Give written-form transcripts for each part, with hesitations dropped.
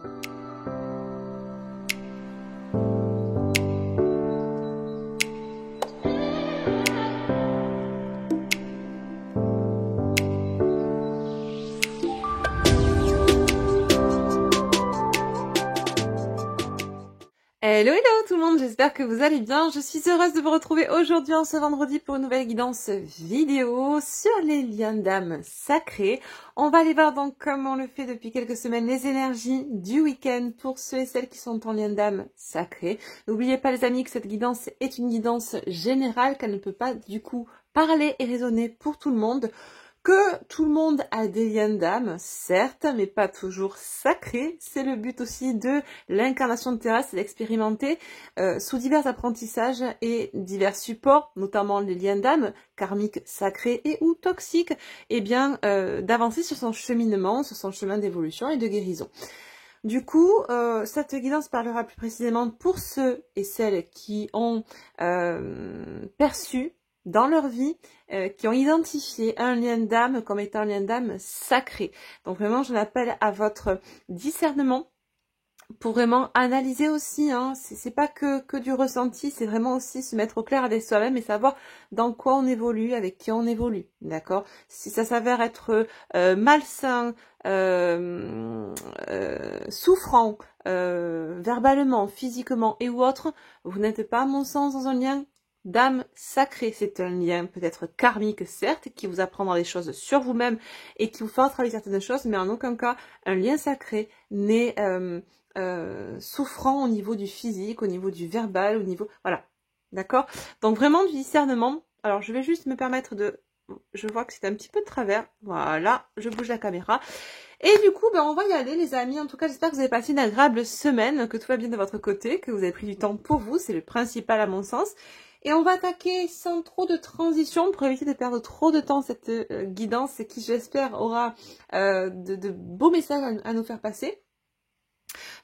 Hello hello tout le monde, j'espère que vous allez bien. Je suis heureuse de vous retrouver aujourd'hui en ce vendredi pour une nouvelle guidance vidéo sur les liens d'âme sacrés. On va aller voir donc, comme on le fait depuis quelques semaines, les énergies du week-end pour ceux et celles qui sont en lien d'âme sacré. N'oubliez pas les amis que cette guidance est une guidance générale, qu'elle ne peut pas du coup parler et résonner pour tout le monde. Que tout le monde a des liens d'âme, certes, mais pas toujours sacrés. C'est le but aussi de l'incarnation de terrestre, c'est d'expérimenter sous divers apprentissages et divers supports, notamment les liens d'âme, karmiques, sacrés et ou toxiques, et bien d'avancer sur son cheminement, sur son chemin d'évolution et de guérison. Du coup, cette guidance parlera plus précisément pour ceux et celles qui ont perçu dans leur vie, qui ont identifié un lien d'âme comme étant un lien d'âme sacré. Donc vraiment, je l'appelle à votre discernement pour vraiment analyser aussi, hein. C'est pas que du ressenti, c'est vraiment aussi se mettre au clair avec soi-même et savoir dans quoi on évolue, avec qui on évolue, d'accord? Si ça s'avère être malsain, souffrant, verbalement, physiquement et ou autre, vous n'êtes pas, à mon sens, dans un lien d'âme sacrée. C'est un lien peut-être karmique, certes, qui vous apprendra des choses sur vous-même et qui vous fera travailler certaines choses, mais en aucun cas, un lien sacré n'est souffrant au niveau du physique, au niveau du verbal, au niveau... Voilà, d'accord? Donc vraiment du discernement. Alors, je vais juste me permettre de... Je vois que c'est un petit peu de travers. Voilà, je bouge la caméra. Et du coup, on va y aller les amis. En tout cas, j'espère que vous avez passé une agréable semaine, que tout va bien de votre côté, que vous avez pris du temps pour vous. C'est le principal à mon sens. Et on va attaquer sans trop de transition pour éviter de perdre trop de temps cette guidance qui, j'espère, aura de beaux messages à nous faire passer.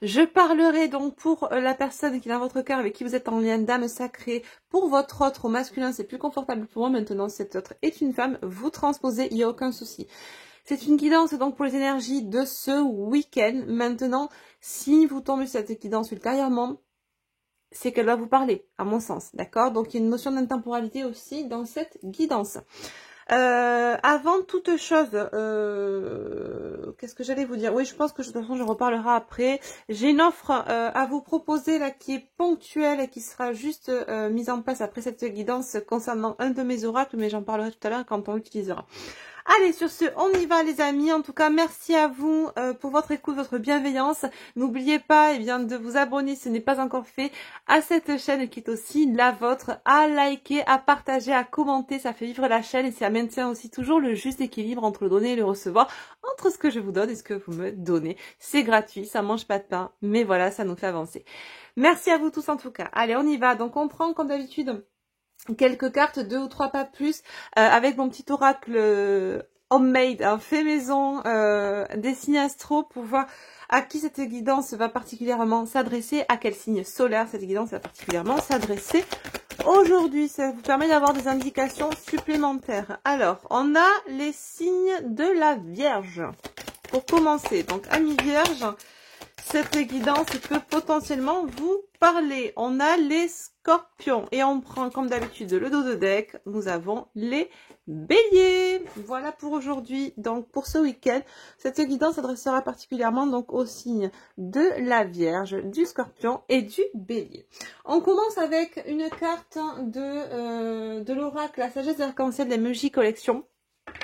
Je parlerai donc pour la personne qui est dans votre cœur, avec qui vous êtes en lien d'âme sacrée. Pour votre autre au masculin, c'est plus confortable pour moi. Maintenant, cette autre est une femme. Vous transposez, il n'y a aucun souci. C'est une guidance donc pour les énergies de ce week-end. Maintenant, si vous tombez sur cette guidance ultérieurement, c'est qu'elle va vous parler, à mon sens, d'accord? Donc, il y a une notion d'intemporalité aussi dans cette guidance. Avant toute chose, qu'est-ce que j'allais vous dire? Oui, je pense que de toute façon, je reparlerai après. J'ai une offre à vous proposer là qui est ponctuelle et qui sera juste mise en place après cette guidance concernant un de mes oracles, mais j'en parlerai tout à l'heure quand on l'utilisera. Allez, sur ce, on y va les amis. En tout cas, merci à vous pour votre écoute, votre bienveillance. N'oubliez pas de vous abonner si ce n'est pas encore fait à cette chaîne qui est aussi la vôtre, à liker, à partager, à commenter. Ça fait vivre la chaîne et ça maintient aussi toujours le juste équilibre entre le donner et le recevoir, entre ce que je vous donne et ce que vous me donnez. C'est gratuit, ça mange pas de pain, mais voilà, ça nous fait avancer. Merci à vous tous en tout cas. Allez, on y va. Donc on prend comme d'habitude quelques cartes, 2 ou 3 pas plus, avec mon petit oracle homemade, fait maison, des signes astro pour voir à qui cette guidance va particulièrement s'adresser, à quel signe solaire cette guidance va particulièrement s'adresser aujourd'hui. Ça vous permet d'avoir des indications supplémentaires. Alors, on a les signes de la Vierge. Pour commencer, donc amis Vierge, cette guidance peut potentiellement vous parler. On a les Scorpions et on prend comme d'habitude le dos de deck. Nous avons les Béliers. Voilà pour aujourd'hui. Donc pour ce week-end, cette guidance s'adressera particulièrement donc aux signes de la Vierge, du Scorpion et du Bélier. On commence avec une carte de l'oracle, la sagesse arc-en-ciel des Muji Collection.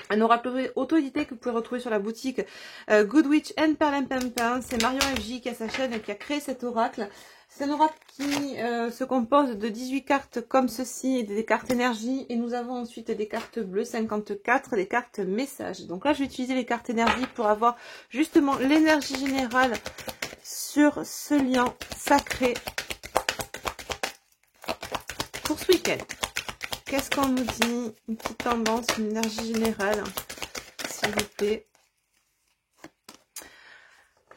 Un oracle auto-édité que vous pouvez retrouver sur la boutique Good Witch and Perlimpinpin. C'est Marion FJ qui a sa chaîne et qui a créé cet oracle. C'est un oracle qui se compose de 18 cartes comme ceci et des cartes énergie. Et nous avons ensuite des cartes bleues, 54, des cartes messages. Donc là, je vais utiliser les cartes énergie pour avoir justement l'énergie générale sur ce lien sacré pour ce week-end. Qu'est-ce qu'on nous dit? Une petite tendance, une énergie générale, s'il vous plaît.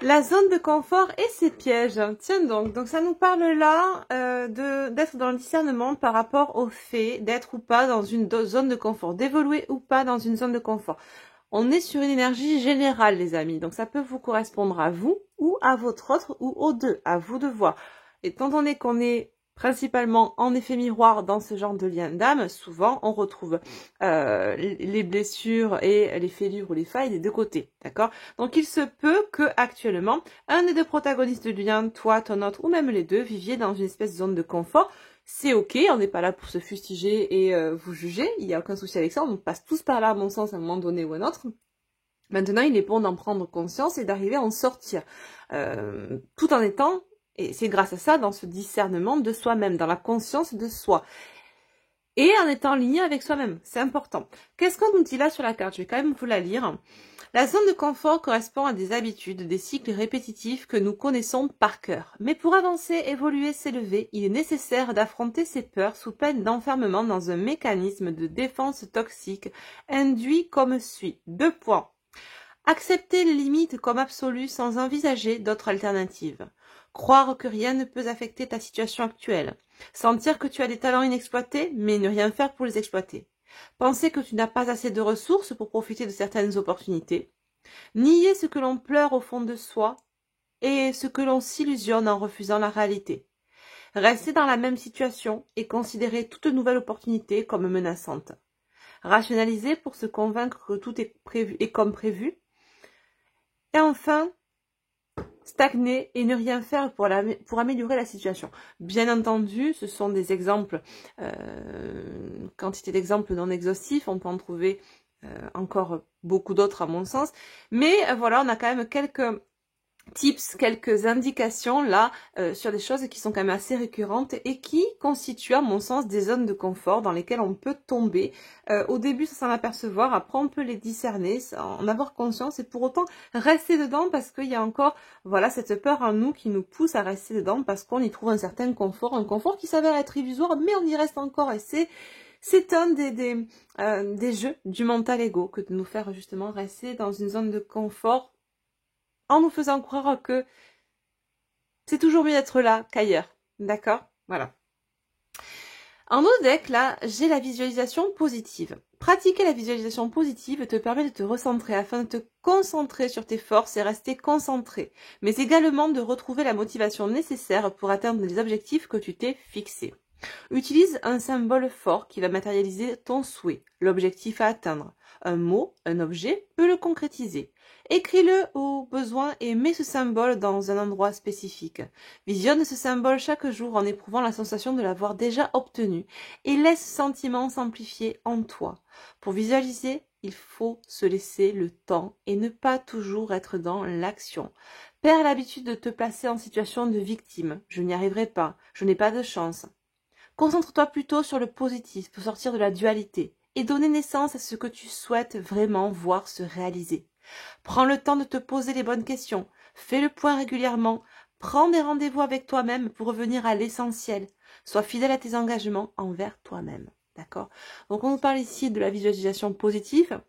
La zone de confort et ses pièges. Tiens donc ça nous parle là d'être dans le discernement par rapport au fait d'être ou pas dans une zone de confort, d'évoluer ou pas dans une zone de confort. On est sur une énergie générale, les amis. Donc, ça peut vous correspondre à vous ou à votre autre ou aux deux. À vous de voir. Étant donné qu'on est principalement en effet miroir dans ce genre de lien d'âme, souvent on retrouve les blessures et les fêlures ou les failles des deux côtés, d'accord? Donc il se peut que actuellement un des deux protagonistes du lien, toi, ton autre ou même les deux, viviez dans une espèce de zone de confort. C'est ok, on n'est pas là pour se fustiger et vous juger, il n'y a aucun souci avec ça, on passe tous par là à mon sens à un moment donné ou à un autre. Maintenant il est bon d'en prendre conscience et d'arriver à en sortir, tout en étant... Et c'est grâce à ça, dans ce discernement de soi-même, dans la conscience de soi. Et en étant aligné avec soi-même. C'est important. Qu'est-ce qu'on nous dit là sur la carte? Je vais quand même vous la lire. La zone de confort correspond à des habitudes, des cycles répétitifs que nous connaissons par cœur. Mais pour avancer, évoluer, s'élever, il est nécessaire d'affronter ces peurs sous peine d'enfermement dans un mécanisme de défense toxique induit comme suit. 2 points. Accepter les limites comme absolues sans envisager d'autres alternatives. Croire que rien ne peut affecter ta situation actuelle. Sentir que tu as des talents inexploités, mais ne rien faire pour les exploiter. Penser que tu n'as pas assez de ressources pour profiter de certaines opportunités. Nier ce que l'on pleure au fond de soi et ce que l'on s'illusionne en refusant la réalité. Rester dans la même situation et considérer toute nouvelle opportunité comme menaçante. Rationaliser pour se convaincre que tout est prévu et comme prévu. Et enfin, stagner et ne rien faire pour améliorer la situation. Bien entendu, ce sont des exemples, quantité d'exemples non exhaustifs, on peut en trouver encore beaucoup d'autres à mon sens, mais voilà, on a quand même quelques tips, quelques indications là sur des choses qui sont quand même assez récurrentes et qui constituent à mon sens des zones de confort dans lesquelles on peut tomber. Au début, sans s'en apercevoir, après on peut les discerner, en avoir conscience et pour autant rester dedans parce qu'il y a encore voilà cette peur en nous qui nous pousse à rester dedans parce qu'on y trouve un certain confort, un confort qui s'avère être illusoire mais on y reste encore et c'est un des jeux du mental ego que de nous faire justement rester dans une zone de confort en nous faisant croire que c'est toujours mieux d'être là qu'ailleurs. D'accord? Voilà. En autre deck, là, j'ai la visualisation positive. Pratiquer la visualisation positive te permet de te recentrer afin de te concentrer sur tes forces et rester concentré, mais également de retrouver la motivation nécessaire pour atteindre les objectifs que tu t'es fixés. Utilise un symbole fort qui va matérialiser ton souhait, l'objectif à atteindre. Un mot, un objet peut le concrétiser. Écris-le au besoin et mets ce symbole dans un endroit spécifique. Visionne ce symbole chaque jour en éprouvant la sensation de l'avoir déjà obtenu et laisse ce sentiment s'amplifier en toi. Pour visualiser, il faut se laisser le temps et ne pas toujours être dans l'action. Perds l'habitude de te placer en situation de victime. Je n'y arriverai pas, je n'ai pas de chance. Concentre-toi plutôt sur le positif pour sortir de la dualité et donner naissance à ce que tu souhaites vraiment voir se réaliser. Prends le temps de te poser les bonnes questions, fais le point régulièrement, prends des rendez-vous avec toi-même pour revenir à l'essentiel. Sois fidèle à tes engagements envers toi-même. D'accord? Donc on nous parle ici de la visualisation positive.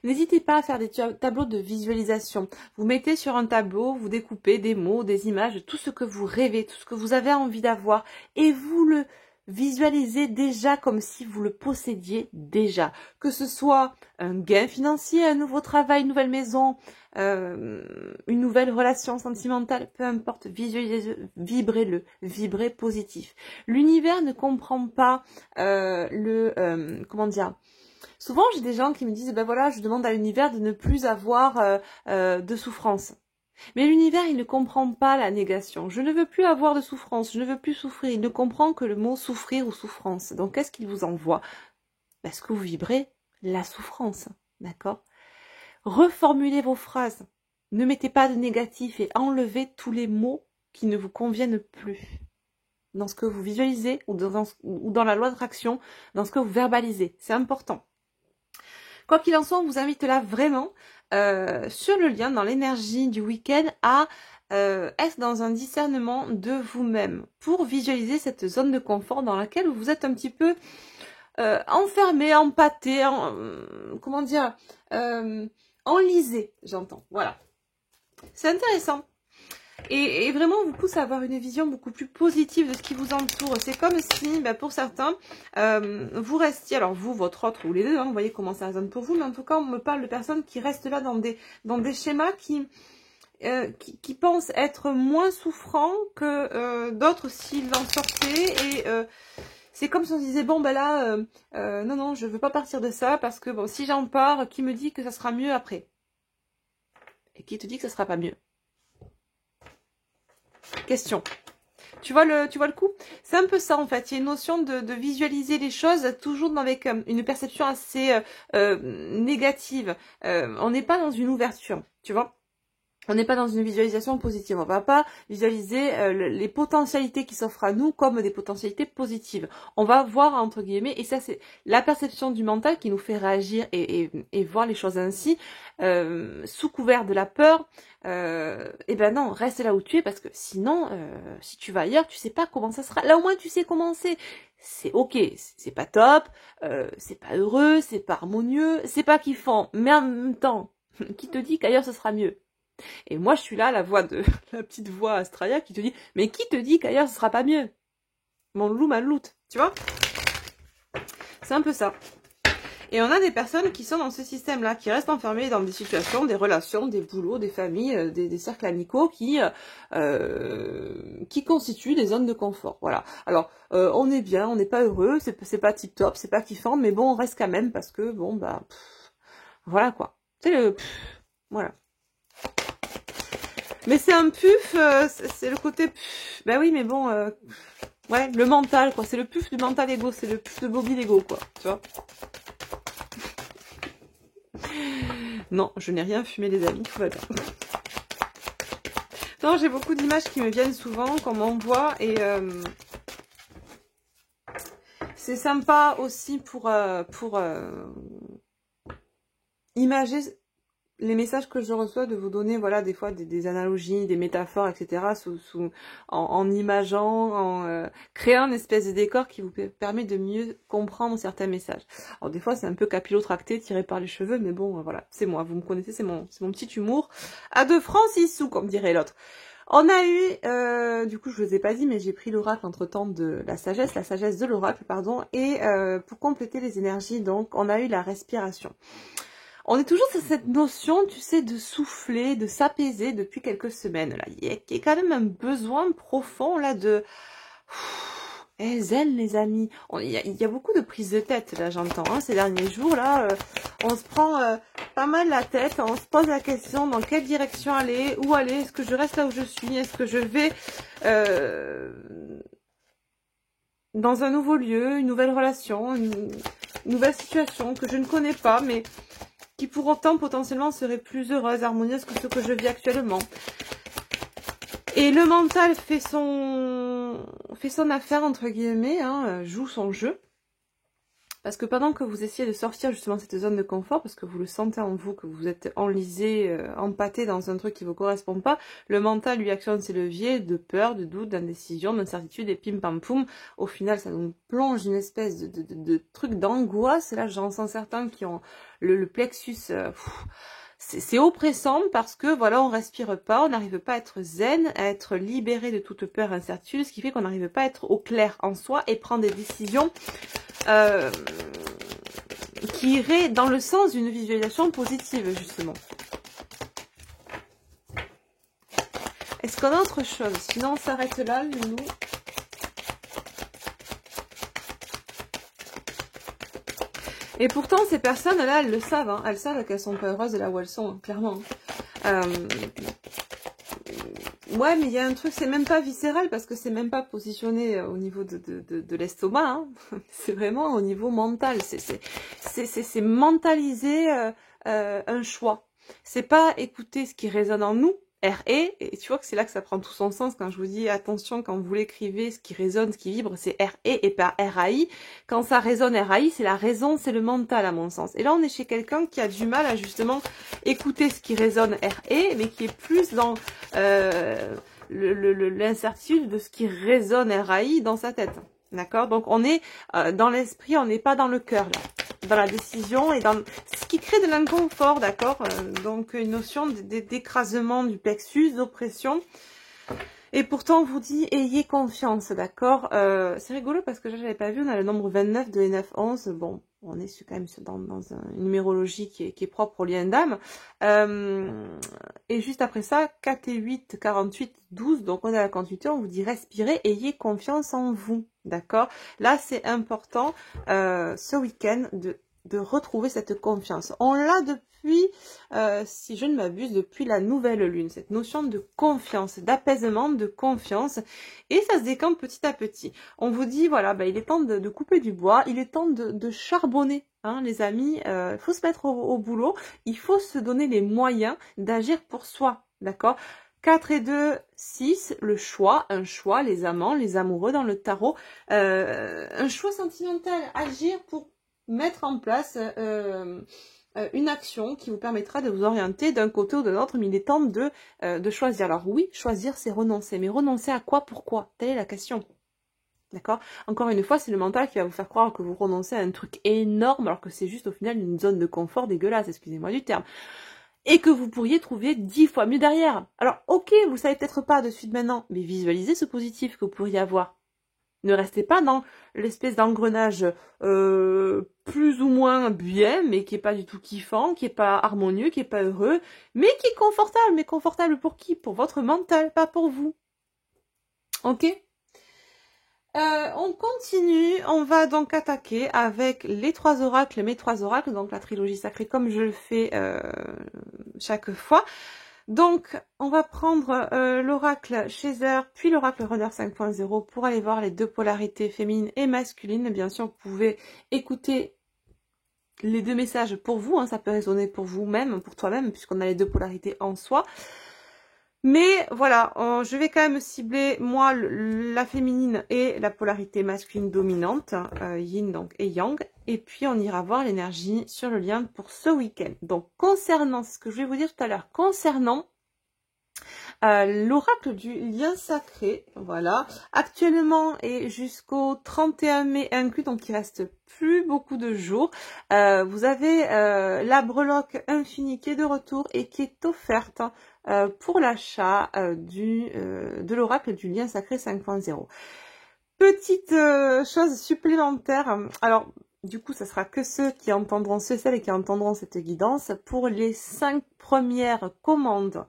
N'hésitez pas à faire des tableaux de visualisation. Vous mettez sur un tableau, vous découpez des mots, des images, tout ce que vous rêvez, tout ce que vous avez envie d'avoir et vous le visualisez déjà comme si vous le possédiez déjà. Que ce soit un gain financier, un nouveau travail, une nouvelle maison, une nouvelle relation sentimentale, peu importe, visualisez-le, vibrez-le, vibrez positif. L'univers ne comprend pas souvent, j'ai des gens qui me disent, ben voilà, je demande à l'univers de ne plus avoir de souffrance. Mais l'univers, il ne comprend pas la négation. Je ne veux plus avoir de souffrance, je ne veux plus souffrir. Il ne comprend que le mot souffrir ou souffrance. Donc, qu'est-ce qu'il vous envoie? Parce que vous vibrez la souffrance, d'accord? Reformulez vos phrases. Ne mettez pas de négatif et enlevez tous les mots qui ne vous conviennent plus. Dans ce que vous visualisez ou dans la loi d'attraction, dans ce que vous verbalisez. C'est important. Quoi qu'il en soit, on vous invite là vraiment sur le lien, dans l'énergie du week-end, à être dans un discernement de vous-même pour visualiser cette zone de confort dans laquelle vous êtes un petit peu enfermé, empâté, enlisé, j'entends. Voilà. C'est intéressant. et vraiment vous pousse à avoir une vision beaucoup plus positive de ce qui vous entoure. C'est comme si, bah, pour certains, vous restiez, alors vous, votre autre, ou les deux, hein, vous voyez comment ça résonne pour vous, mais en tout cas, on me parle de personnes qui restent là dans des schémas qui pensent être moins souffrants que d'autres s'ils en sortaient, et c'est comme si on disait, bon, ben là, non, non, je veux pas partir de ça, parce que, bon, si j'en pars, qui me dit que ça sera mieux après? Et qui te dit que ça sera pas mieux? Question. Tu vois le coup? C'est un peu ça, en fait. Il y a une notion de visualiser les choses toujours avec une perception assez négative. On n'est pas dans une ouverture, tu vois? On n'est pas dans une visualisation positive. On va pas visualiser les potentialités qui s'offrent à nous comme des potentialités positives. On va voir, entre guillemets, et ça c'est la perception du mental qui nous fait réagir et voir les choses ainsi, sous couvert de la peur. Et ben non, reste là où tu es, parce que sinon, si tu vas ailleurs, tu sais pas comment ça sera. Là au moins tu sais comment c'est. C'est ok, c'est pas top, c'est pas heureux, c'est pas harmonieux, c'est pas kiffant, mais en même temps, qui te dit qu'ailleurs ce sera mieux? Et moi, je suis là, la petite voix Astralia qui te dit, mais qui te dit qu'ailleurs ce sera pas mieux? Mon loup, ma loute, tu vois? C'est un peu ça. Et on a des personnes qui sont dans ce système-là, qui restent enfermées dans des situations, des relations, des boulots, des familles, des cercles amicaux qui constituent des zones de confort. Voilà. Alors, on est bien, on n'est pas heureux, c'est pas tip top, c'est pas kiffant, mais bon, on reste quand même parce que, bon, bah, voilà quoi. C'est voilà. Mais c'est un puf, c'est le côté puf. Bah oui, mais bon, ouais, le mental, quoi. C'est le puf du mental ego, c'est le puf de Bobby l'ego, quoi. Tu vois? Non, je n'ai rien fumé, les amis, tout va bien. Non, j'ai beaucoup d'images qui me viennent souvent, qu'on m'envoie, et c'est sympa aussi pour imager les messages que je reçois, de vous donner, voilà, des fois des analogies, des métaphores, etc. En imageant, en créant une espèce de décor qui vous permet de mieux comprendre certains messages. Alors des fois c'est un peu capillotracté, tiré par les cheveux, mais bon, voilà, c'est moi, vous me connaissez, c'est mon petit humour à 2 francs 6 sous, comme dirait l'autre. On a eu, du coup je vous ai pas dit, mais j'ai pris l'oracle entre temps de la sagesse de l'oracle, pardon, et pour compléter les énergies, donc on a eu la respiration. On est toujours sur cette notion, tu sais, de souffler, de s'apaiser depuis quelques semaines. Là, il y a quand même un besoin profond là de zen, les amis. Il y a beaucoup de prises de tête là, j'entends. Hein, ces derniers jours là, on se prend pas mal la tête. On se pose la question dans quelle direction aller, où aller. Est-ce que je reste là où je suis? Est-ce que je vais dans un nouveau lieu, une nouvelle relation, une nouvelle situation que je ne connais pas, mais qui pour autant potentiellement serait plus heureuse, harmonieuse que ce que je vis actuellement. Et le mental fait son affaire, entre guillemets, hein, joue son jeu. Parce que pendant que vous essayez de sortir justement de cette zone de confort, parce que vous le sentez en vous, que vous êtes enlisé, empâté dans un truc qui ne vous correspond pas, le mental lui actionne ses leviers de peur, de doute, d'indécision, d'incertitude, et pim pam poum. Au final, ça nous plonge une espèce de truc d'angoisse. Là, j'en sens certains qui ont le plexus... c'est oppressant parce que voilà, on respire pas, on n'arrive pas à être zen, à être libéré de toute peur, incertitude, ce qui fait qu'on n'arrive pas à être au clair en soi et prendre des décisions qui iraient dans le sens d'une visualisation positive, justement. Est-ce qu'on a autre chose? Sinon, on s'arrête là, nous. Et pourtant, ces personnes-là, elles le savent. Hein. Elles savent qu'elles sont pas heureuses de là où elles sont, hein, clairement. Ouais, mais il y a un truc, c'est même pas viscéral, parce que c'est même pas positionné au niveau de l'estomac. Hein. C'est vraiment au niveau mental. C'est mentaliser un choix. C'est pas écouter ce qui résonne en nous, R-E, et tu vois que c'est là que ça prend tout son sens quand je vous dis attention, quand vous l'écrivez, ce qui résonne, ce qui vibre, c'est R-E et pas R-A-I. Quand ça résonne R-A-I, c'est la raison, c'est le mental à mon sens. Et là, on est chez quelqu'un qui a du mal à justement écouter ce qui résonne R-E, mais qui est plus dans l'incertitude de ce qui résonne R-A-I dans sa tête. D'accord? Donc on est dans l'esprit, on n'est pas dans le cœur là. Dans la décision et dans ce qui crée de l'inconfort, d'accord, donc une notion d'écrasement du plexus, d'oppression, Et pourtant, on vous dit, ayez confiance, d'accord. C'est rigolo parce que je n'avais pas vu, on a le nombre 29 de 9, 11. Bon, on est quand même dans une numérologie qui est propre au lien d'âme. Et juste après ça, 4 et 8, 48, 12. Donc, on est à la 48 heures, on vous dit, respirez, ayez confiance en vous, d'accord. Là, c'est important, ce week-end, de retrouver cette confiance. On l'a depuis, si je ne m'abuse, depuis la nouvelle lune, cette notion de confiance, d'apaisement, de confiance, et ça se décante petit à petit. On vous dit, voilà, il est temps de couper du bois, il est temps de charbonner, hein, les amis, il faut se mettre au boulot, il faut se donner les moyens d'agir pour soi, d'accord. 4 et 2, 6, le choix, un choix, les amants, les amoureux dans le tarot, un choix sentimental, agir pour mettre en place une action qui vous permettra de vous orienter d'un côté ou de l'autre, mais il est temps de choisir. Alors oui, choisir, c'est renoncer. Mais renoncer à quoi, pourquoi? Telle est la question. D'accord? Encore une fois, c'est le mental qui va vous faire croire que vous renoncez à un truc énorme, alors que c'est juste au final une zone de confort dégueulasse, excusez-moi du terme. Et que vous pourriez trouver 10 fois mieux derrière. Alors ok, vous savez peut-être pas de suite maintenant, mais visualisez ce positif que vous pourriez avoir. Ne restez pas dans l'espèce d'engrenage plus ou moins bien, mais qui est pas du tout kiffant, qui est pas harmonieux, qui est pas heureux, mais qui est confortable. Mais confortable pour qui? Pour votre mental, pas pour vous. Ok? On continue, on va donc attaquer avec les 3 oracles, mes 3 oracles, donc la trilogie sacrée comme je le fais chaque fois. Donc, on va prendre l'oracle Chaser, puis l'oracle Runner 5.0 pour aller voir les deux polarités féminines et masculines. Bien sûr, vous pouvez écouter les deux messages pour vous, hein, ça peut résonner pour vous-même, pour toi-même, puisqu'on a les deux polarités en soi. Mais voilà, je vais quand même cibler, moi, la féminine et la polarité masculine dominante, yin donc et yang. Et puis, on ira voir l'énergie sur le lien pour ce week-end. Donc, concernant, c'est ce que je vais vous dire tout à l'heure, concernant l'oracle du lien sacré, voilà, actuellement et jusqu'au 31 mai inclus, donc il reste plus beaucoup de jours. Vous avez la breloque infinie qui est de retour et qui est offerte pour l'achat de l'oracle du lien sacré 5.0. Petite chose supplémentaire, alors du coup ça sera que ceux qui entendront, celles qui entendront cette guidance, pour les 5 premières commandes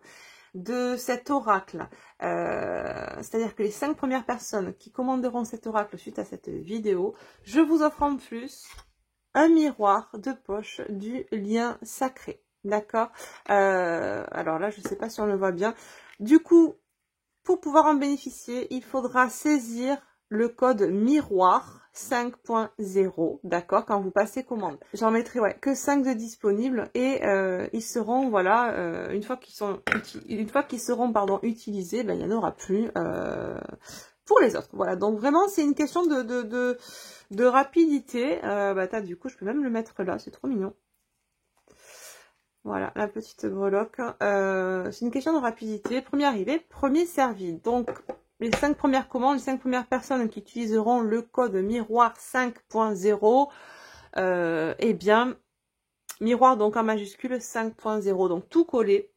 de cet oracle, c'est-à-dire que les 5 premières personnes qui commanderont cet oracle suite à cette vidéo, je vous offre en plus un miroir de poche du lien sacré, d'accord. Alors là, je ne sais pas si on le voit bien. Du coup, pour pouvoir en bénéficier, il faudra saisir le code miroir 5.0, d'accord, quand vous passez commande. J'en mettrai que 5 de disponibles et ils seront, voilà, une fois qu'ils seront utilisés, il n'y en aura plus pour les autres. Voilà, donc vraiment c'est une question de rapidité. Du coup je peux même le mettre là, c'est trop mignon. Voilà, la petite breloque. C'est une question de rapidité. Premier arrivé, premier servi. Donc, les 5 premières commandes, les 5 premières personnes qui utiliseront le code miroir 5.0, eh bien, miroir donc en majuscule 5.0. Donc, tout collé.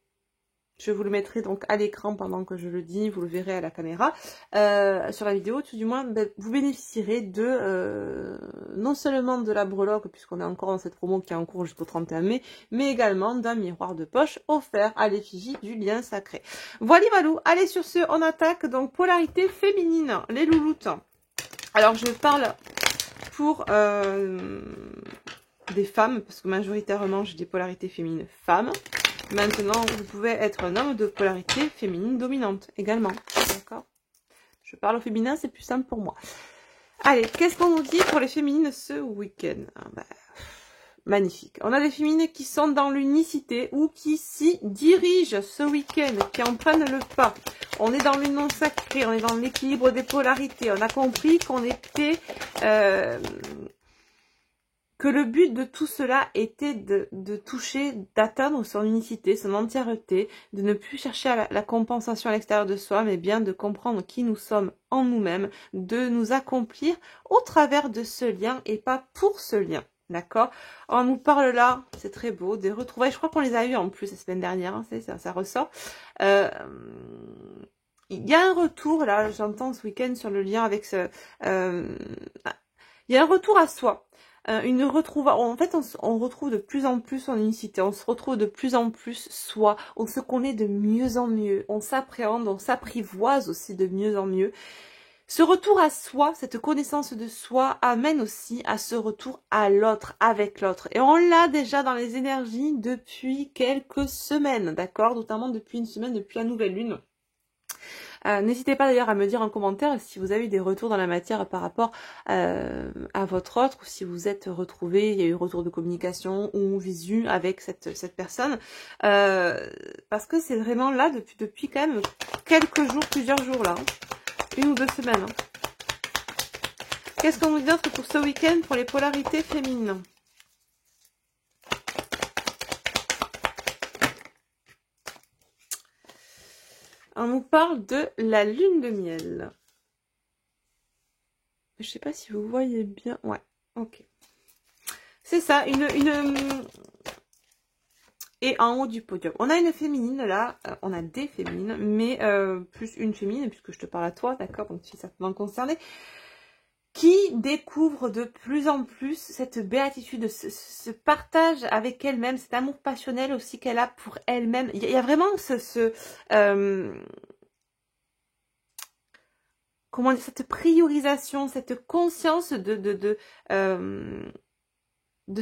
Je vous le mettrai donc à l'écran pendant que je le dis, vous le verrez à la caméra. Sur la vidéo, tout du moins, vous bénéficierez de non seulement de la breloque, puisqu'on est encore dans cette promo qui est en cours jusqu'au 31 mai, mais également d'un miroir de poche offert à l'effigie du lien sacré. Voilà, Valou. Allez, sur ce, on attaque donc polarité féminine, les louloutes. Alors, je parle pour des femmes, parce que majoritairement, j'ai des polarités féminines femmes. Maintenant, vous pouvez être un homme de polarité féminine dominante également. D'accord? Je parle au féminin, c'est plus simple pour moi. Allez, qu'est-ce qu'on nous dit pour les féminines ce week-end? Magnifique. On a des féminines qui sont dans l'unicité ou qui s'y dirigent ce week-end, qui en prennent le pas. On est dans l'union sacrée, on est dans l'équilibre des polarités. On a compris qu'on était... que le but de tout cela était de toucher, d'atteindre son unicité, son entièreté, de ne plus chercher à la compensation à l'extérieur de soi, mais bien de comprendre qui nous sommes en nous-mêmes, de nous accomplir au travers de ce lien et pas pour ce lien. D'accord? On nous parle là, c'est très beau, des retrouvailles. Je crois qu'on les a eues en plus la semaine dernière, hein, ça ressort. il y a un retour, là, j'entends ce week-end sur le lien avec ce... il y a un retour à soi. Une retrouve, en fait, on retrouve de plus en plus son unicité, on se retrouve de plus en plus soi, on se connaît de mieux en mieux, on s'appréhende, on s'apprivoise aussi de mieux en mieux. Ce retour à soi, cette connaissance de soi amène aussi à ce retour à l'autre, avec l'autre. Et on l'a déjà dans les énergies depuis quelques semaines, d'accord? Notamment depuis une semaine, depuis la nouvelle lune. N'hésitez pas d'ailleurs à me dire en commentaire si vous avez eu des retours dans la matière par rapport à votre autre, ou si vous êtes retrouvés, il y a eu retour de communication ou visu avec cette personne. Parce que c'est vraiment là depuis quand même quelques jours, plusieurs jours là. Une ou 2 semaines. Qu'est-ce qu'on nous dit d'autre pour ce week-end pour les polarités féminines? On nous parle de la lune de miel. Je sais pas si vous voyez bien. Ouais, ok. C'est ça, Et en haut du podium, on a une féminine là, on a des féminines, mais plus une féminine, puisque je te parle à toi, d'accord, donc tu es certainement concernée, qui découvre de plus en plus cette béatitude, ce partage avec elle-même, cet amour passionnel aussi qu'elle a pour elle-même. Il y a vraiment comment dire, cette priorisation, cette conscience de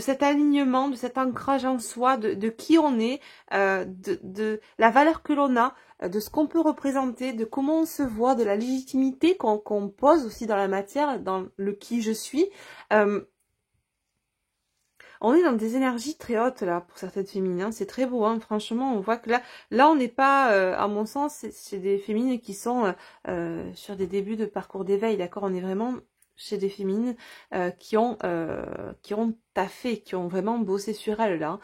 cet alignement, de cet ancrage en soi, de qui on est, de la valeur que l'on a, de ce qu'on peut représenter, de comment on se voit, de la légitimité qu'on pose aussi dans la matière, dans le qui je suis. On est dans des énergies très hautes là pour certaines féminines, c'est très beau, hein. Franchement on voit que là on n'est pas, à mon sens, c'est des féminines qui sont sur des débuts de parcours d'éveil, d'accord, on est vraiment chez des féminines qui ont taffé, qui ont vraiment bossé sur elles là.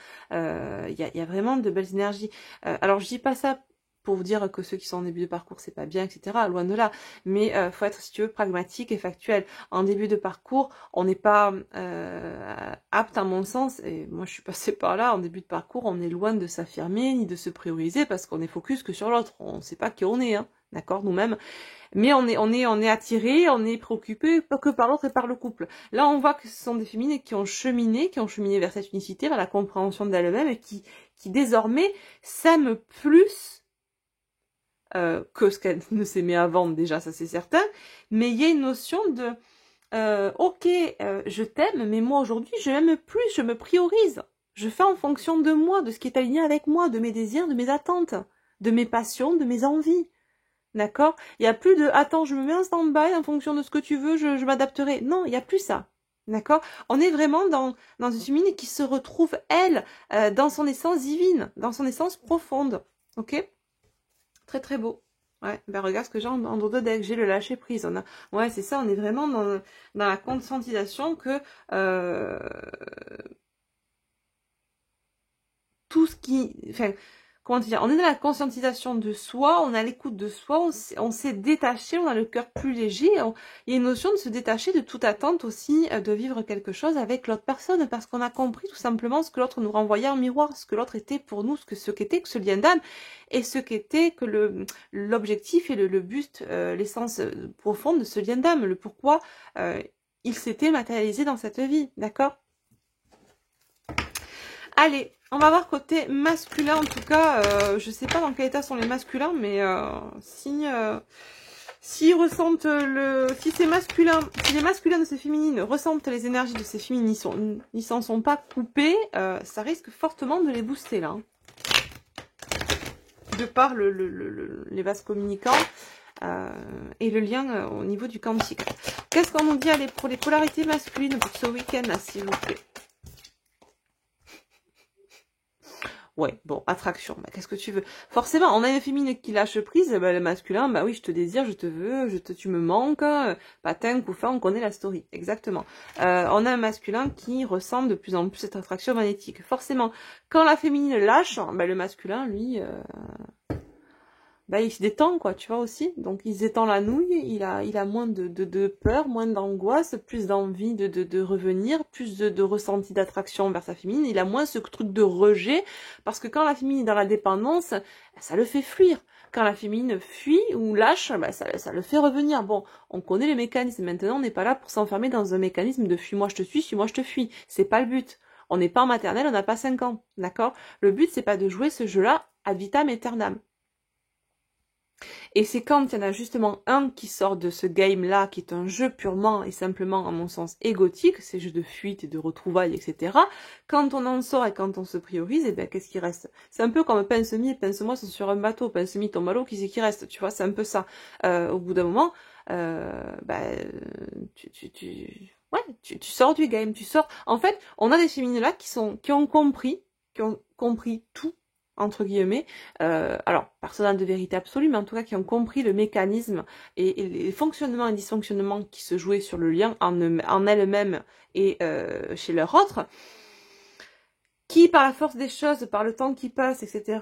Il y a vraiment de belles énergies. Alors je dis pas ça pour vous dire que ceux qui sont en début de parcours c'est pas bien, etc. Loin de là. Mais faut être, si tu veux, pragmatique et factuel. En début de parcours, on n'est pas apte à mon sens, et moi je suis passée par là, en début de parcours, on est loin de s'affirmer ni de se prioriser parce qu'on est focus que sur l'autre. On sait pas qui on est, hein, d'accord, nous-mêmes. Mais on est attiré, on est préoccupé pas que par l'autre et par le couple. Là, on voit que ce sont des féminines qui ont cheminé vers cette unicité, vers la compréhension d'elles-mêmes et qui désormais s'aiment plus que ce qu'elles ne s'aimaient avant, déjà, ça c'est certain. Mais il y a une notion de ok, je t'aime, mais moi aujourd'hui, je m'aime plus, je me priorise. Je fais en fonction de moi, de ce qui est aligné avec moi, de mes désirs, de mes attentes, de mes passions, de mes envies. D'accord? Il n'y a plus de « attends, je me mets en stand-by en fonction de ce que tu veux, je m'adapterai ». Non, il n'y a plus ça. D'accord? On est vraiment dans une féminine qui se retrouve, elle, dans son essence divine, dans son essence profonde. Ok? Très très beau. Ouais, ben regarde ce que j'ai en dos de deck, j'ai le lâcher prise. Ouais, c'est ça, on est vraiment dans la conscientisation que tout ce qui... Enfin, comment dire, on est dans la conscientisation de soi, on a l'écoute de soi, on s'est détaché, on a le cœur plus léger. Il y a une notion de se détacher de toute attente aussi, de vivre quelque chose avec l'autre personne, parce qu'on a compris tout simplement ce que l'autre nous renvoyait en miroir, ce que l'autre était pour nous, ce qu'était que ce lien d'âme, et ce qu'était que l'objectif et le but, l'essence profonde de ce lien d'âme, le pourquoi il s'était matérialisé dans cette vie, d'accord? Allez, on va voir côté masculin, en tout cas, je sais pas dans quel état sont les masculins, mais s'ils ressentent si c'est masculin, si les masculins de ces féminines ressentent les énergies de ces féminines, ils s'en sont pas coupés, ça risque fortement de les booster là. Hein. De par les vases communicants et le lien au niveau du quantique. Qu'est-ce qu'on nous dit allez, pour les polarités masculines pour ce week-end là, s'il vous plaît? Ouais, bon, attraction, bah, qu'est-ce que tu veux? Forcément, on a une féminine qui lâche prise, bah, le masculin, bah oui, je te désire, je te veux, tu me manques, patin, coup fin, on connaît la story, exactement. On a un masculin qui ressent de plus en plus cette attraction magnétique. Forcément, quand la féminine lâche, bah, le masculin, lui, bah, il se détend, quoi, tu vois aussi. Donc, il se détend la nouille, il a moins de peur, moins d'angoisse, plus d'envie de revenir, plus de ressenti d'attraction vers sa féminine. Il a moins ce truc de rejet, parce que quand la féminine est dans la dépendance, ça le fait fuir. quand la féminine fuit ou lâche, bah, ça le fait revenir. Bon, on connaît les mécanismes. Maintenant, on n'est pas là pour s'enfermer dans un mécanisme de fuis-moi je te suis, suis-moi je te fuis. C'est pas le but. On n'est pas en maternelle, on n'a pas 5 ans, d'accord? Le but, c'est pas de jouer ce jeu-là ad vitam aeternam. Et c'est quand il y en a justement un qui sort de ce game-là, qui est un jeu purement et simplement, à mon sens, égotique, ces jeux de fuite et de retrouvailles, etc. Quand on en sort et quand on se priorise, eh ben, qu'est-ce qui reste? C'est un peu comme Pince-Mi et Pince-Moi sont sur un bateau. Pince-Mi tombe à l'eau, qui c'est qui reste? Tu vois, c'est un peu ça. Au bout d'un moment, tu sors du game, tu sors. En fait, on a des féminines là qui ont compris tout, entre guillemets, alors, personne de vérité absolue, mais en tout cas qui ont compris le mécanisme et les fonctionnements et dysfonctionnements qui se jouaient sur le lien en elles-mêmes et chez leur autre, qui, par la force des choses, par le temps qui passe, etc.,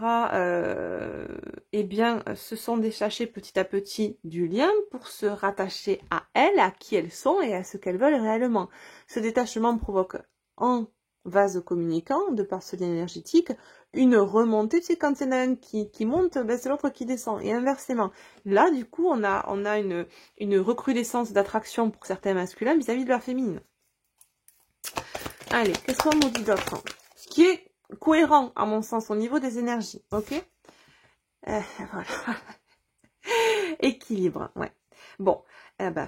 eh bien, se sont détachés petit à petit du lien pour se rattacher à elles, à qui elles sont et à ce qu'elles veulent réellement. Ce détachement provoque en vase communicant, de par ce lien énergétique, une remontée. Tu sais, quand il y en a un qui monte, ben c'est l'autre qui descend, et inversement. Là, du coup, on a une recrudescence d'attraction pour certains masculins vis-à-vis de leur féminine. Allez, qu'est-ce qu'on nous dit d'autre? Ce qui est cohérent, à mon sens, au niveau des énergies, ok? Voilà. Équilibre, ouais. Bon,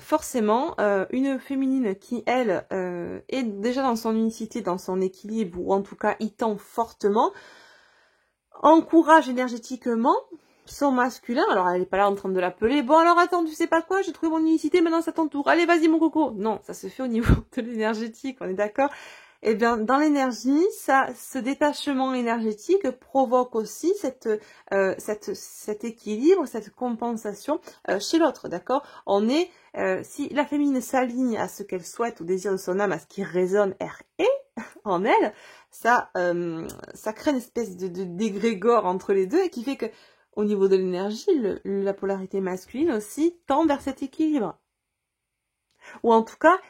forcément, une féminine qui, elle, est déjà dans son unicité, dans son équilibre, ou en tout cas y tend fortement, encourage énergétiquement son masculin. Alors, elle n'est pas là en train de l'appeler. Bon, alors attends, tu sais pas quoi, j'ai trouvé mon unicité, maintenant c'est à ton tour. Allez, vas-y, mon coco. Non, ça se fait au niveau de l'énergétique, on est d'accord? Eh bien, dans l'énergie, ce détachement énergétique provoque aussi cet équilibre, cette compensation chez l'autre, d'accord? Si la féminine s'aligne à ce qu'elle souhaite, au désir de son âme, à ce qui résonne en elle, ça crée une espèce de d'égrégore entre les deux et qui fait que, au niveau de l'énergie, la polarité masculine aussi tend vers cet équilibre. Ou en tout cas,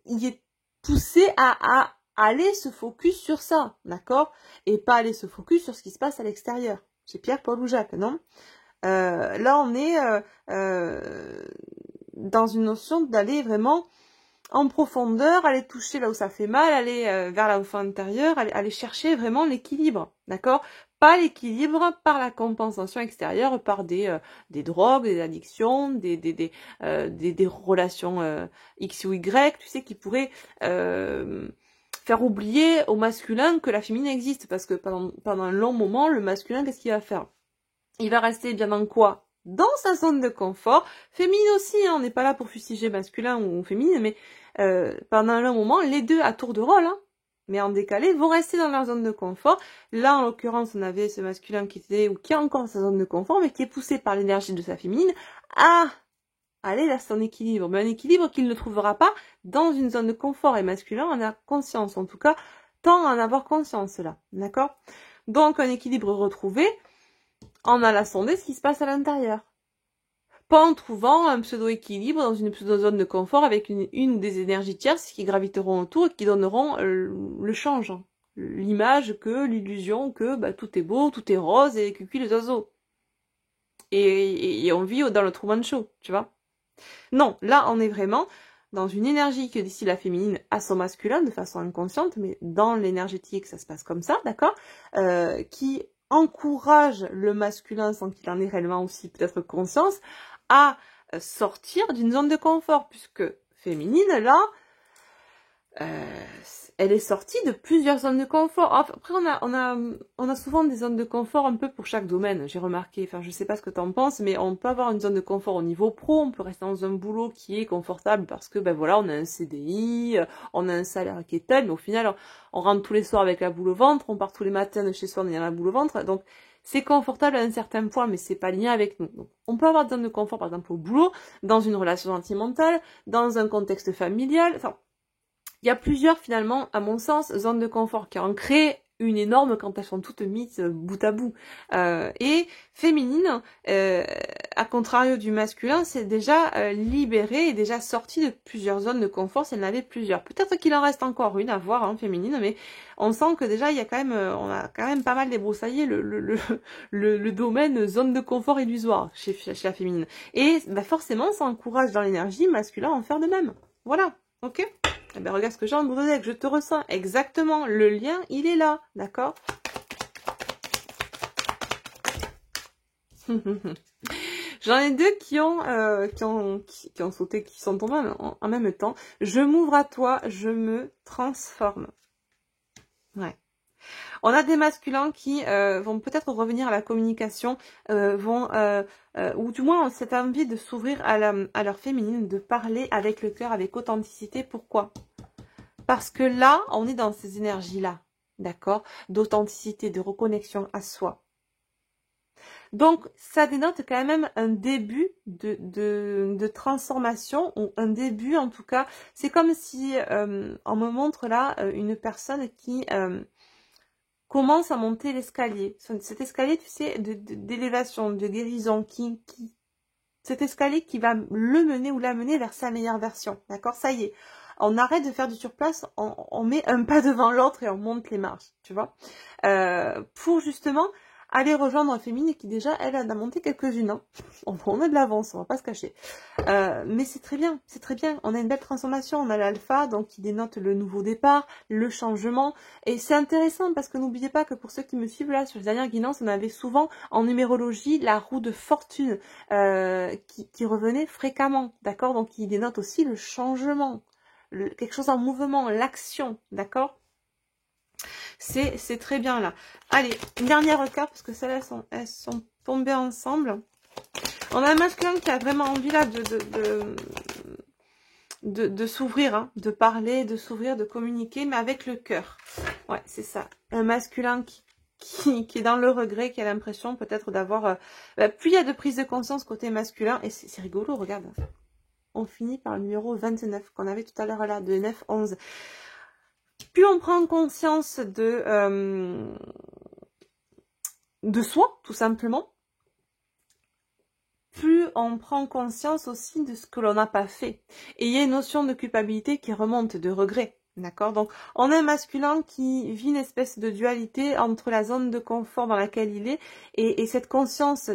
il est poussé à aller se focus sur ça, d'accord? Et pas aller se focus sur ce qui se passe à l'extérieur. Chez Pierre, Paul ou Jacques, non? Là, on est dans une notion d'aller vraiment en profondeur, aller toucher là où ça fait mal, aller vers l'enfant intérieur, aller chercher vraiment l'équilibre, d'accord? Pas l'équilibre par la compensation extérieure, par des drogues, des addictions, des relations X ou Y, tu sais, qui pourraient faire oublier au masculin que la féminine existe, parce que pendant un long moment, le masculin, qu'est-ce qu'il va faire? Il va rester bien dans quoi? Dans sa zone de confort, féminine aussi, hein, on n'est pas là pour fustiger masculin ou féminine, mais pendant un long moment, les deux à tour de rôle, hein, mais en décalé, vont rester dans leur zone de confort. Là, en l'occurrence, on avait ce masculin qui était, ou qui a encore sa zone de confort, mais qui est poussé par l'énergie de sa féminine à aller vers son équilibre, mais un équilibre qu'il ne trouvera pas dans une zone de confort, et masculin en a conscience, en tout cas, tend à en avoir conscience là, d'accord? Donc un équilibre retrouvé en allant sonder ce qui se passe à l'intérieur. Pas en trouvant un pseudo-équilibre dans une pseudo-zone de confort avec une ou des énergies tierces qui graviteront autour et qui donneront le change, l'image que, l'illusion que tout est beau, tout est rose et cucu les oiseaux. Et on vit dans le Truman Show, tu vois. Non, là on est vraiment dans une énergie que d'ici la féminine à son masculin de façon inconsciente, mais dans l'énergétique ça se passe comme ça, d'accord, qui encourage le masculin sans qu'il en ait réellement aussi peut-être conscience à sortir d'une zone de confort, puisque féminine là, elle est sortie de plusieurs zones de confort. Après, on a souvent des zones de confort un peu pour chaque domaine, j'ai remarqué. Enfin, je sais pas ce que t'en penses, mais on peut avoir une zone de confort au niveau pro, on peut rester dans un boulot qui est confortable parce que, voilà, on a un CDI, on a un salaire qui est tel, mais au final, on rentre tous les soirs avec la boule au ventre, on part tous les matins de chez soi en ayant la boule au ventre, donc c'est confortable à un certain point, mais c'est pas lié avec nous. Donc, on peut avoir des zones de confort, par exemple, au boulot, dans une relation sentimentale, dans un contexte familial, enfin, il y a plusieurs, finalement, à mon sens, zones de confort qui ont créé une énorme quand elles sont toutes mises bout à bout. Et féminine, à contrario du masculin, c'est déjà libérée et déjà sortie de plusieurs zones de confort si elle en avait plusieurs. Peut-être qu'il en reste encore une à voir, hein, féminine, mais on sent que déjà il y a quand même, on a quand même pas mal débroussaillé le domaine zone de confort illusoire chez la féminine. Et bah forcément, ça encourage dans l'énergie masculin à en faire de même. Voilà, ok? Eh ben, regarde ce que j'ai en bouteille, je te ressens exactement. Le lien, il est là, d'accord? J'en ai deux qui ont sauté, qui sont tombés en même temps. Je m'ouvre à toi, je me transforme. Ouais. On a des masculins qui vont peut-être revenir à la communication, ou du moins cette envie de s'ouvrir à leur féminine, de parler avec le cœur, avec authenticité. Pourquoi? Parce que là, on est dans ces énergies-là, d'accord? D'authenticité, de reconnexion à soi. Donc, ça dénote quand même un début de transformation, ou un début en tout cas. C'est comme si on me montre là une personne qui commence à monter l'escalier. Cet escalier, tu sais, d'élévation, de guérison, cet escalier qui va le mener ou la mener vers sa meilleure version, d'accord? Ça y est. On arrête de faire du surplace, on met un pas devant l'autre et on monte les marches, tu vois. Pour justement aller rejoindre la féminine qui déjà, elle en a monté quelques-unes. Hein. On a de l'avance, on va pas se cacher. Mais c'est très bien, c'est très bien. On a une belle transformation, on a l'alpha, donc qui dénote le nouveau départ, le changement. Et c'est intéressant parce que n'oubliez pas que pour ceux qui me suivent là, sur les dernières guidances, on avait souvent en numérologie la roue de fortune qui revenait fréquemment, d'accord? Donc qui dénote aussi le changement. Quelque chose en mouvement, l'action, d'accord? C'est très bien là. Allez, une dernière carte, parce que celles-là, elles sont tombées ensemble. On a un masculin qui a vraiment envie là de s'ouvrir, hein, de parler, de s'ouvrir, de communiquer, mais avec le cœur. Ouais, c'est ça. Un masculin qui est dans le regret, qui a l'impression peut-être d'avoir... plus il y a de prise de conscience côté masculin, et c'est rigolo, regarde. On finit par le numéro 29 qu'on avait tout à l'heure là, de 9-11. Plus on prend conscience de soi, tout simplement, plus on prend conscience aussi de ce que l'on n'a pas fait. Et il y a une notion de culpabilité qui remonte, de regret. D'accord? Donc, on a un masculin qui vit une espèce de dualité entre la zone de confort dans laquelle il est et cette conscience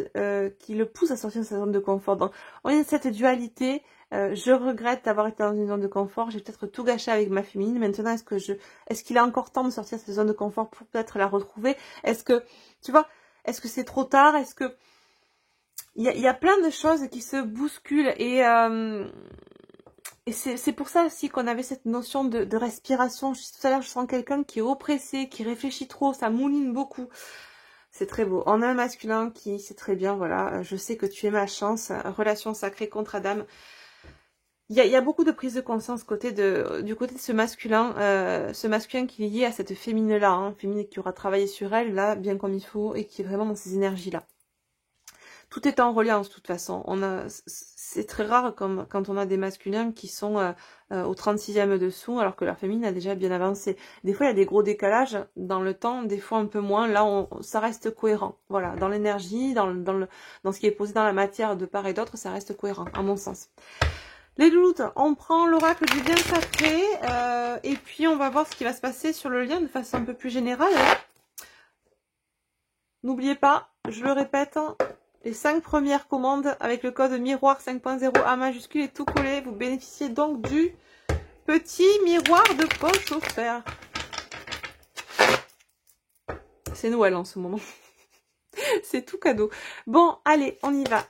qui le pousse à sortir de sa zone de confort. Donc, on a cette dualité. Je regrette d'avoir été dans une zone de confort. J'ai peut-être tout gâché avec ma féminine. Maintenant, est-ce qu'il a encore temps de sortir de cette zone de confort pour peut-être la retrouver? Est-ce que, tu vois, est-ce que c'est trop tard? Est-ce que il y a plein de choses qui se bousculent et c'est pour ça aussi qu'on avait cette notion de respiration. Tout à l'heure, je sens quelqu'un qui est oppressé, qui réfléchit trop, ça mouline beaucoup. C'est très beau. On a un masculin qui, c'est très bien, voilà. Je sais que tu es ma chance. Relation sacrée contre Adam. Il y a beaucoup de prise de conscience du côté de ce masculin qui est lié à cette féminine-là, hein, féminine qui aura travaillé sur elle, là, bien comme il faut, et qui est vraiment dans ces énergies-là. Tout est en reliance, de toute façon. C'est très rare quand on a des masculins qui sont au 36e dessous, alors que leur féminine a déjà bien avancé. Des fois, il y a des gros décalages dans le temps, des fois un peu moins. Là, ça reste cohérent. Voilà, dans l'énergie, dans ce qui est posé dans la matière de part et d'autre, ça reste cohérent, à mon sens. Les loulous, on prend l'oracle du bien sacré, et puis on va voir ce qui va se passer sur le lien de façon un peu plus générale. N'oubliez pas, je le répète, les 5 premières commandes avec le code miroir 5.0 A majuscule et tout collé, vous bénéficiez donc du petit miroir de poche offert. C'est Noël en ce moment. C'est tout cadeau. Bon, allez, on y va.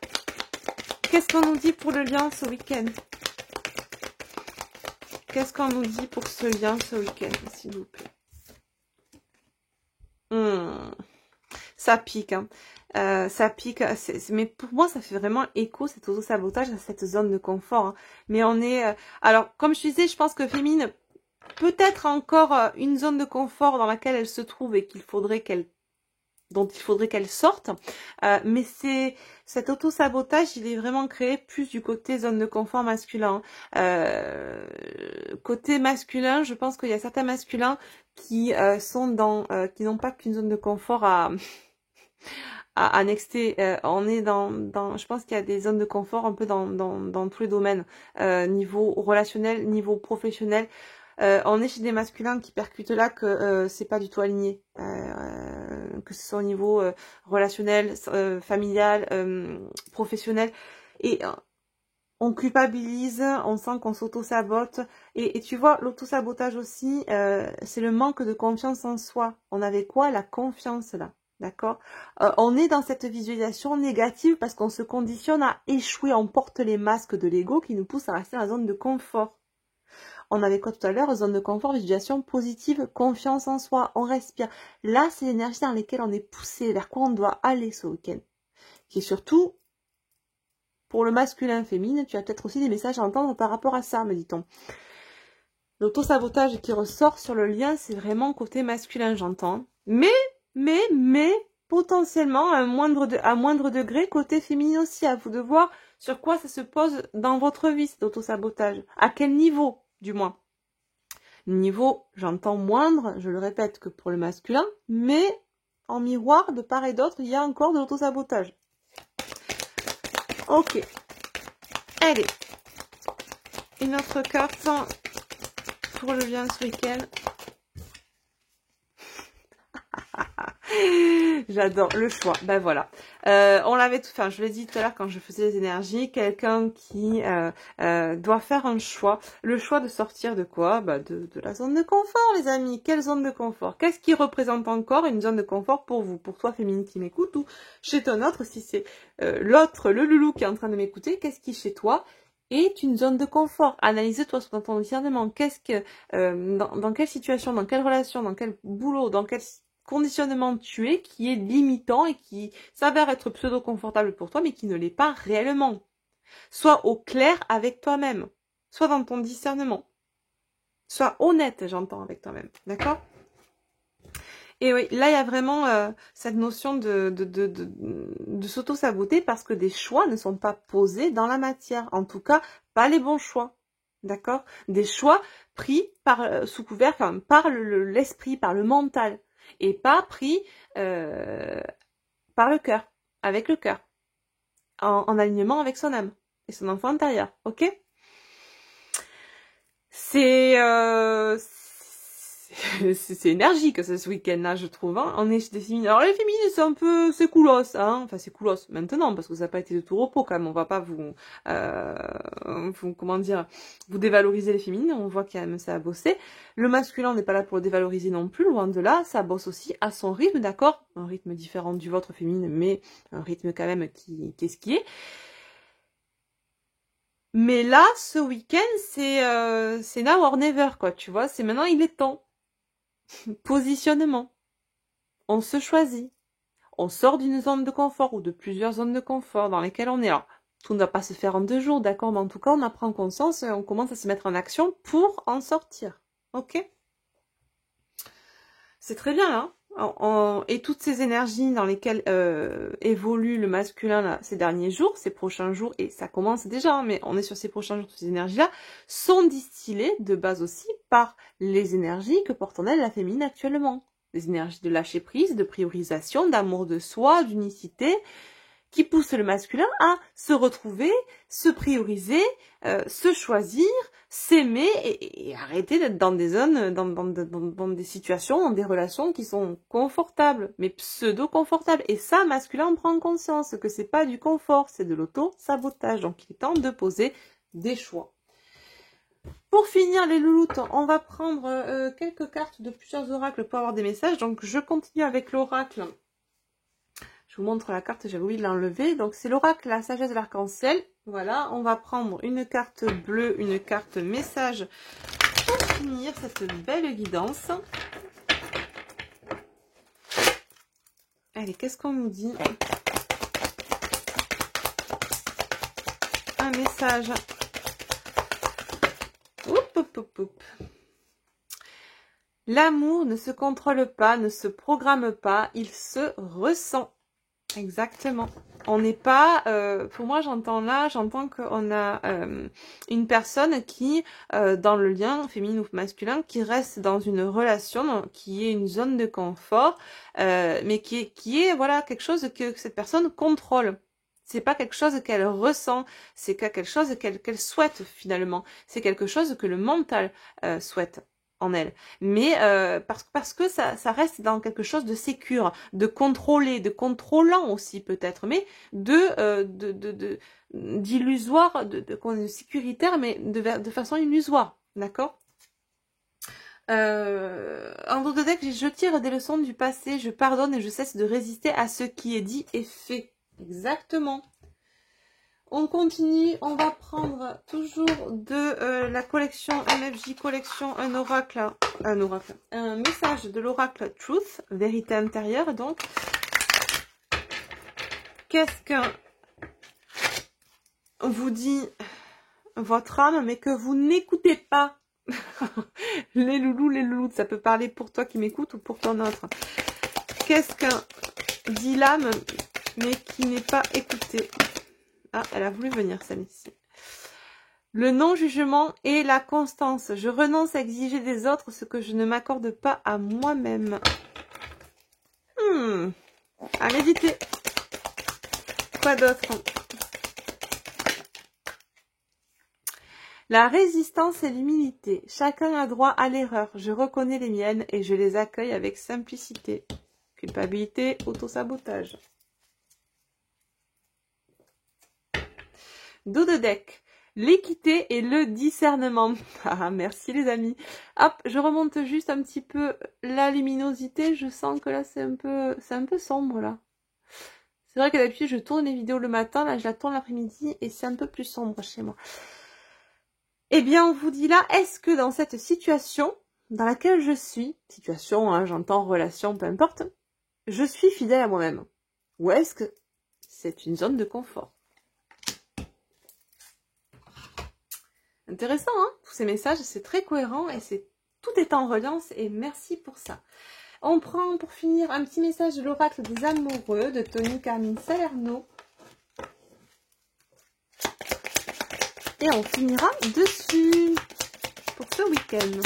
Qu'est-ce qu'on nous dit pour le lien ce week-end? Qu'est-ce qu'on nous dit pour ce lien ce week-end, s'il vous plaît? Ça pique, hein. Ça pique, mais pour moi ça fait vraiment écho, cet auto-sabotage à cette zone de confort, hein. Mais on est... alors, comme je disais, je pense que féminine, peut-être encore une zone de confort dans laquelle elle se trouve et qu'il faudrait qu'elle dont il faudrait qu'elle sorte. Mais cet auto-sabotage, il est vraiment créé plus du côté zone de confort masculin. Côté masculin, je pense qu'il y a certains masculins qui qui n'ont pas qu'une zone de confort à annexer. On est je pense qu'il y a des zones de confort un peu dans tous les domaines, niveau relationnel, niveau professionnel. On est chez des masculins qui percutent là que c'est pas du tout aligné, que ce soit au niveau relationnel, familial, professionnel, et on culpabilise, on sent qu'on s'auto-sabote, et tu vois, l'auto-sabotage aussi, c'est le manque de confiance en soi. On avait quoi? La confiance là, d'accord? On est dans cette visualisation négative parce qu'on se conditionne à échouer, on porte les masques de l'ego qui nous poussent à rester dans la zone de confort. On avait quoi tout à l'heure? Zone de confort, visualisation positive, confiance en soi, on respire. Là, c'est l'énergie dans laquelle on est poussé, vers quoi on doit aller ce week-end. Qui est surtout, pour le masculin féminin, tu as peut-être aussi des messages à entendre par rapport à ça, me dit-on. L'auto-sabotage qui ressort sur le lien, c'est vraiment côté masculin, j'entends. Mais, potentiellement, à moindre degré, côté féminin aussi. À vous de voir sur quoi ça se pose dans votre vie, cet auto-sabotage. À quel niveau? Du moins. Niveau, j'entends moindre, je le répète, que pour le masculin, mais en miroir, de part et d'autre, il y a encore de l'auto-sabotage. Ok. Allez. Une autre carte pour le lien ce week-end. J'adore le choix. Ben voilà. On l'avait je l'ai dit tout à l'heure quand je faisais les énergies, quelqu'un qui doit faire un choix. Le choix de sortir de quoi? De la zone de confort, les amis. Quelle zone de confort? Qu'est-ce qui représente encore une zone de confort pour vous? Pour toi, féminine qui m'écoute, ou chez ton autre, si c'est l'autre, le loulou qui est en train de m'écouter, qu'est-ce qui chez toi est une zone de confort? Analyse-toi dans ton discernement. Qu'est-ce que dans quelle situation, dans quelle relation, dans quel boulot, dans quel conditionnement tu es qui est limitant et qui s'avère être pseudo-confortable pour toi mais qui ne l'est pas réellement. Sois au clair avec toi-même. Sois dans ton discernement. Sois honnête, j'entends, avec toi-même. D'accord? Et oui, là, il y a vraiment cette notion de s'auto-saboter parce que des choix ne sont pas posés dans la matière. En tout cas, pas les bons choix. D'accord? Des choix pris sous couvert, par l'esprit, par le mental. Et pas pris par le cœur, avec le cœur, en alignement avec son âme et son enfant intérieur, ok? C'est énergique ce week-end-là, je trouve. Hein. On est chez des féminines. Alors les féminines, c'est coolos, hein. Enfin c'est coolos maintenant parce que ça n'a pas été de tout repos quand même. On va pas vous vous dévaloriser les féminines. On voit qu'il y a même ça à bosser. Le masculin, on n'est pas là pour le dévaloriser non plus, loin de là. Ça bosse aussi à son rythme, d'accord, un rythme différent du vôtre féminine, mais un rythme quand même qui est ce qui est. Mais là, ce week-end, c'est now or never, quoi, tu vois. C'est maintenant, il est temps. Positionnement. On se choisit. On sort d'une zone de confort ou de plusieurs zones de confort dans lesquelles on est. Alors, tout ne va pas se faire en 2 jours, d'accord, mais en tout cas, on en prend conscience et on commence à se mettre en action pour en sortir. Ok? C'est très bien, là. Et toutes ces énergies dans lesquelles évolue le masculin là, ces derniers jours, ces prochains jours, et ça commence déjà, hein, mais on est sur ces prochains jours, toutes ces énergies-là, sont distillées de base aussi par les énergies que porte en elle la féminine actuellement. Les énergies de lâcher prise, de priorisation, d'amour de soi, d'unicité, qui poussent le masculin à se retrouver, se prioriser, se choisir, s'aimer et arrêter d'être dans des zones, dans des situations, dans des relations qui sont confortables, mais pseudo-confortables. Et ça, masculin, on prend conscience que c'est pas du confort, c'est de l'auto-sabotage. Donc, il est temps de poser des choix. Pour finir les louloutes, on va prendre quelques cartes de plusieurs oracles pour avoir des messages. Donc, je continue avec l'oracle. Je vous montre la carte, j'avais oublié de l'enlever. Donc, c'est l'oracle, la sagesse de l'arc-en-ciel. Voilà, on va prendre une carte bleue, une carte message pour finir cette belle guidance. Allez, qu'est-ce qu'on nous dit? Un message. Oup, oup, oup, oup. L'amour ne se contrôle pas, ne se programme pas, il se ressent. Exactement. On n'est pas, pour moi j'entends qu'on a une personne qui, dans le lien féminin ou masculin, qui reste dans une relation, qui est une zone de confort, mais qui est voilà quelque chose que cette personne contrôle. C'est pas quelque chose qu'elle ressent, c'est quelque chose qu'elle souhaite finalement. C'est quelque chose que le mental souhaite en elle. Mais parce que ça reste dans quelque chose de sécure, de contrôlé, de contrôlant aussi peut-être, mais d'illusoire, de sécuritaire, mais de façon illusoire, d'accord. En dos de deck, je tire des leçons du passé, je pardonne et je cesse de résister à ce qui est dit et fait. Exactement. On continue, on va prendre toujours de la collection MFJ Collection un message de l'oracle Truth, vérité intérieure. Donc, qu'est-ce que vous dit votre âme, mais que vous n'écoutez pas? Les loulous, ça peut parler pour toi qui m'écoute ou pour ton autre. Qu'est-ce que dit l'âme, mais qui n'est pas écoutée? Ah, elle a voulu venir, celle-ci. Le non-jugement et la constance. Je renonce à exiger des autres ce que je ne m'accorde pas à moi-même. À méditer. Quoi d'autre? La résistance et l'humilité. Chacun a droit à l'erreur. Je reconnais les miennes et je les accueille avec simplicité. Culpabilité, autosabotage. Dos de deck, l'équité et le discernement. Ah, merci les amis. Hop, je remonte juste un petit peu la luminosité. Je sens que là, c'est un peu sombre, là. C'est vrai que d'habitude, je tourne les vidéos le matin. Là, je la tourne l'après-midi et c'est un peu plus sombre chez moi. Eh bien, on vous dit là, est-ce que dans cette situation dans laquelle je suis, situation, hein, j'entends relation, peu importe, je suis fidèle à moi-même? Ou est-ce que c'est une zone de confort? Intéressant, hein, tous ces messages, c'est très cohérent et tout est en reliance et merci pour ça. On prend pour finir un petit message de l'oracle des amoureux de Tony Carmine Salerno. Et on finira dessus pour ce week-end.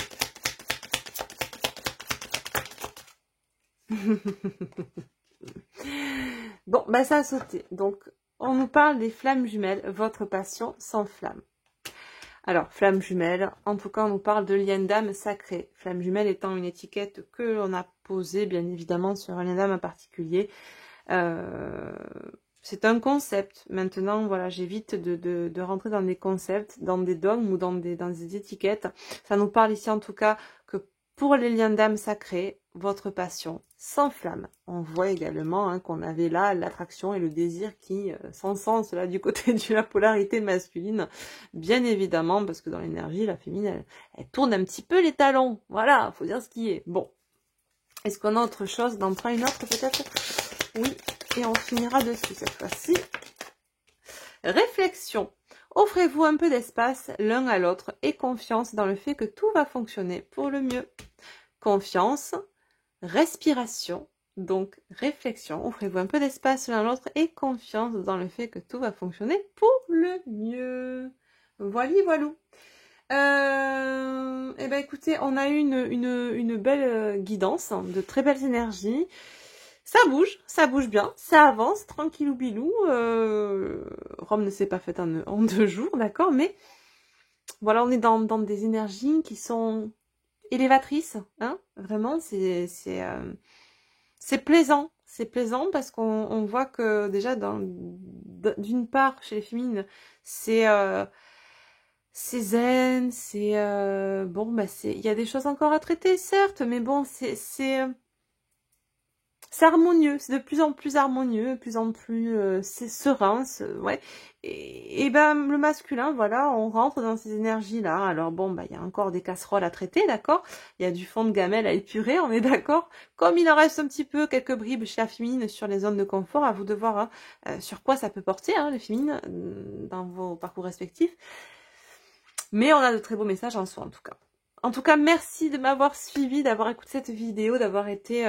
Bon, bah ça a sauté. Donc, on nous parle des flammes jumelles, votre passion sans flamme. Alors, flamme jumelle, en tout cas, on nous parle de lien d'âme sacré. Flamme jumelle étant une étiquette que l'on a posée, bien évidemment, sur un lien d'âme en particulier. C'est un concept. Maintenant, voilà, j'évite de rentrer dans des concepts, dans des dogmes ou dans des étiquettes. Ça nous parle ici, en tout cas, que pour les liens d'âme sacrés, votre passion s'enflamme. On voit également hein, qu'on avait là l'attraction et le désir qui s'encensent là du côté de la polarité masculine, bien évidemment, parce que dans l'énergie, la féminine, elle tourne un petit peu les talons. Voilà, faut dire ce qui est. Bon, est-ce qu'on a autre chose? D'en prendre une autre peut-être? Oui, et on finira dessus cette fois-ci. Réflexion. Offrez-vous un peu d'espace l'un à l'autre et confiance dans le fait que tout va fonctionner pour le mieux. Confiance, respiration, donc réflexion. Offrez-vous un peu d'espace l'un à l'autre et confiance dans le fait que tout va fonctionner pour le mieux. Voilà, voilou. Eh ben écoutez, on a eu une belle guidance, hein, de très belles énergies. Ça bouge bien, ça avance, tranquillou bilou. Rome ne s'est pas faite en 2 jours, d'accord, mais voilà, on est dans des énergies qui sont élévatrices, hein, vraiment, c'est plaisant. C'est plaisant parce qu'on voit que déjà, d'une part, chez les féminines, c'est zen, bon, bah il y a des choses encore à traiter, certes, mais bon, c'est harmonieux, c'est de plus en plus harmonieux, de plus en plus c'est serein, ouais. Et ben le masculin, voilà, on rentre dans ces énergies-là. Alors bon, bah il y a encore des casseroles à traiter, d'accord. Il y a du fond de gamelle à épurer, on est d'accord. Comme il en reste un petit peu quelques bribes chez la féminine sur les zones de confort, à vous de voir hein, sur quoi ça peut porter, hein, les féminines, dans vos parcours respectifs. Mais on a de très beaux messages en soi, en tout cas. En tout cas, merci de m'avoir suivi, d'avoir écouté cette vidéo, d'avoir été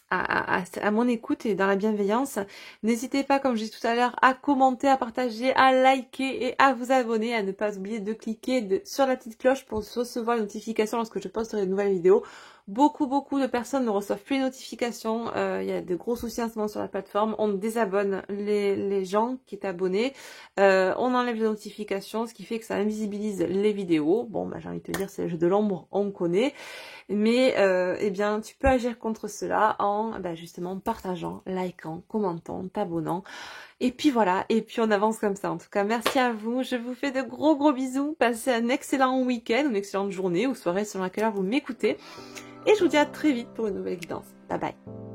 à mon écoute et dans la bienveillance. N'hésitez pas, comme je dis tout à l'heure, à commenter, à partager, à liker et à vous abonner, à ne pas oublier de cliquer sur la petite cloche pour recevoir les notifications lorsque je posterai de nouvelles vidéos. Beaucoup de personnes ne reçoivent plus les notifications. Il y a de gros soucis en ce moment sur la plateforme. On désabonne les gens qui étaient abonnés. On enlève les notifications, ce qui fait que ça invisibilise les vidéos. Bon, bah, j'ai envie de te dire, c'est le jeu de l'ombre, on connaît. Mais eh bien, tu peux agir contre cela en justement partageant, likant, commentant, t'abonnant. Et puis voilà, et puis on avance comme ça. En tout cas, merci à vous. Je vous fais de gros bisous. Passez un excellent week-end, une excellente journée ou soirée selon à quelle heure vous m'écoutez. Et je vous dis à très vite pour une nouvelle guidance. Bye bye.